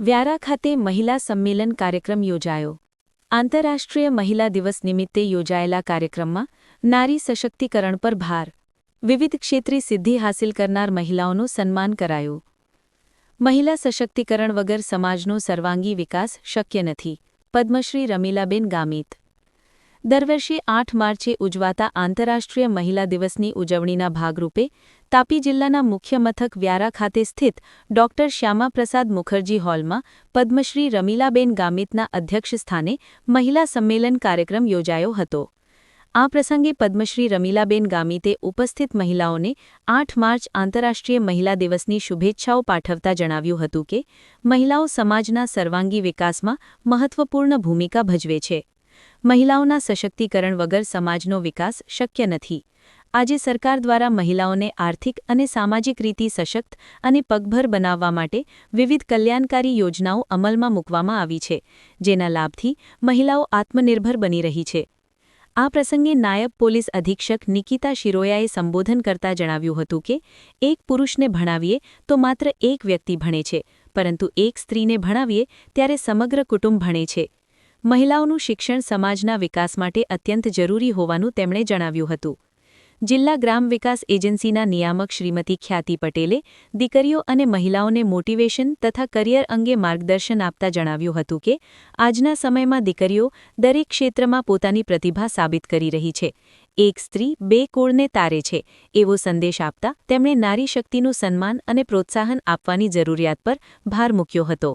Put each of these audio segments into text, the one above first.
વ્યારા ખાતે મહિલા સંમેલન કાર્યક્રમ યોજાયો। આંતરરાષ્ટ્રીય મહિલા દિવસ નિમિત્તે યોજાયેલા કાર્યક્રમમાં નારી સશક્તિકરણ પર ભાર, વિવિધ ક્ષેત્રે સિદ્ધિ હાંસિલ કરનાર મહિલાઓનું સન્માન કરાયું। મહિલા સશક્તિકરણ વગર સમાજનો સર્વાંગી વિકાસ શક્ય નથી। પદ્મશ્રી રમીલાબેન ગામિત। દર વર્ષે 8 માર્ચે ઉજવાતા આંતરરાષ્ટ્રીય મહિલા દિવસની ઉજવણીના ભાગરૂપે તાપી જિલ્લાના મુખ્ય મથક વ્યારા ખાતે સ્થિત ડોક્ટર શ્યામાપ્રસાદ મુખર્જી હોલમાં પદ્મશ્રી રમીલાબેન ગામિતના અધ્યક્ષસ્થાને મહિલા સંમેલન કાર્યક્રમ યોજાયો હતો। આ પ્રસંગે પદ્મશ્રી રમીલાબેન ગામિતે ઉપસ્થિત મહિલાઓને 8 માર્ચ આંતરરાષ્ટ્રીય મહિલા દિવસની શુભેચ્છાઓ પાઠવતા જણાવ્યું હતું કે મહિલાઓ સમાજના સર્વાંગી વિકાસમાં મહત્વપૂર્ણ ભૂમિકા ભજવે છે। મહિલાઓના સશક્તિકરણ વગર સમાજનો વિકાસ શક્ય નથી। આજે સરકાર દ્વારા મહિલાઓને આર્થિક અને સામાજિક રીતે સશક્ત અને પગભર બનાવવા માટે વિવિધ કલ્યાણકારી યોજનાઓ અમલમાં મૂકવામાં આવી છે, જેના લાભથી મહિલાઓ આત્મનિર્ભર બની રહી છે। આ પ્રસંગે નાયબ પોલીસ અધિક્ષક નિકિતા શિરોયાએ સંબોધન કરતા જણાવ્યું હતું કે એક પુરુષને ભણાવીએ તો માત્ર એક વ્યક્તિ ભણે છે, પરંતુ એક સ્ત્રીને ભણાવીએ ત્યારે સમગ્ર કુટુંબ ભણે છે। મહિલાઓનું શિક્ષણ સમાજના વિકાસ માટે અત્યંત જરૂરી હોવાનું તેમણે જણાવ્યું હતું। જિલ્લા ગ્રામ વિકાસ એજન્સીના નિયામક શ્રીમતી ખ્યાતિ પટેલે દીકરીઓ અને મહિલાઓને મોટિવેશન તથા કરિયર અંગે માર્ગદર્શન આપતા જણાવ્યું હતું કે આજના સમયમાં દીકરીઓ દરેક ક્ષેત્રમાં પોતાની પ્રતિભા સાબિત કરી રહી છે। એક સ્ત્રી બે કુળને તારે છે, એવો સંદેશ આપતા તેમણે નારી શક્તિનું સન્માન અને પ્રોત્સાહન આપવાની જરૂરિયાત પર ભાર મૂક્યો હતો।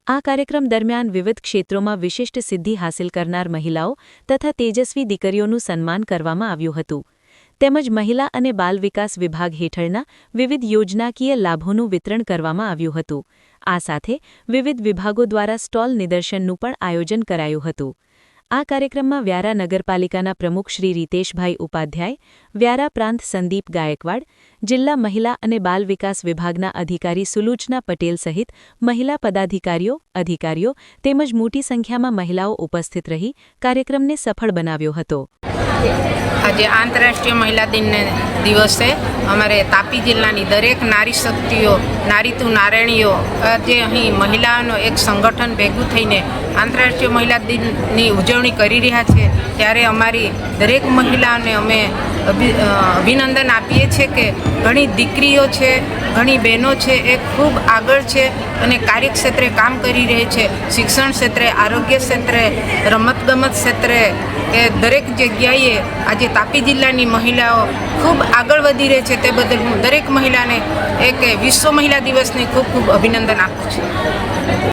આ કાર્યક્રમ દરમિયાન વિવિધ ક્ષેત્રોમાં વિશિષ્ટ સિદ્ધિ હાંસિલ કરનાર મહિલાઓ તથા તેજસ્વી દીકરીઓનું સન્માન કરવામાં આવ્યું હતું, તેમજ મહિલા અને બાલ વિકાસ વિભાગ હેઠળના વિવિધ યોજનાકીય લાભોનું વિતરણ કરવામાં આવ્યું હતું। આ સાથે વિવિધ વિભાગો દ્વારા સ્ટોલ નિદર્શનનું પણ આયોજન કરાયું હતું। આ કાર્યક્રમમાં વ્યારા નગરપાલિકાના પ્રમુખ શ્રી રીતેશભાઈ ઉપાધ્યાય, વ્યારા પ્રાંત સંદીપ ગાયકવાડ, જિલ્લા મહિલા અને બાલ વિકાસ વિભાગના અધિકારી સુલુચના પટેલ સહિત મહિલા પદાધિકારીઓ, અધિકારીઓ તેમજ મોટી સંખ્યામાં મહિલાઓ ઉપસ્થિત રહી કાર્યક્રમને સફળ બનાવ્યો હતો। આજે આંતરરાષ્ટ્રીય મહિલા દિવસે અમારે તાપી જિલ્લાની દરેક નારી શક્તિઓ, નારીતું નારાયણીઓ આજે અહીં મહિલાઓનો એક સંગઠન ભેગું થઈને આંતરરાષ્ટ્રીય મહિલા દિનની ઉજવણી કરી રહ્યા છે, ત્યારે અમારી દરેક મહિલાઓને અમે અભિનંદન આપીએ છીએ કે ઘણી દીકરીઓ છે, ઘણી બહેનો છે, એ ખૂબ આગળ છે અને કાર્યક્ષેત્રે કામ કરી રહી છે। શિક્ષણ ક્ષેત્રે, આરોગ્ય ક્ષેત્રે, રમતગમત ક્ષેત્રે કે દરેક જગ્યાએ આજે તાપી જિલ્લાની મહિલાઓ ખૂબ આગળ વધી રહી છે। તે બદલ હું દરેક મહિલાને વિશ્વ મહિલા દિવસની ખૂબ ખૂબ અભિનંદન આપું છું।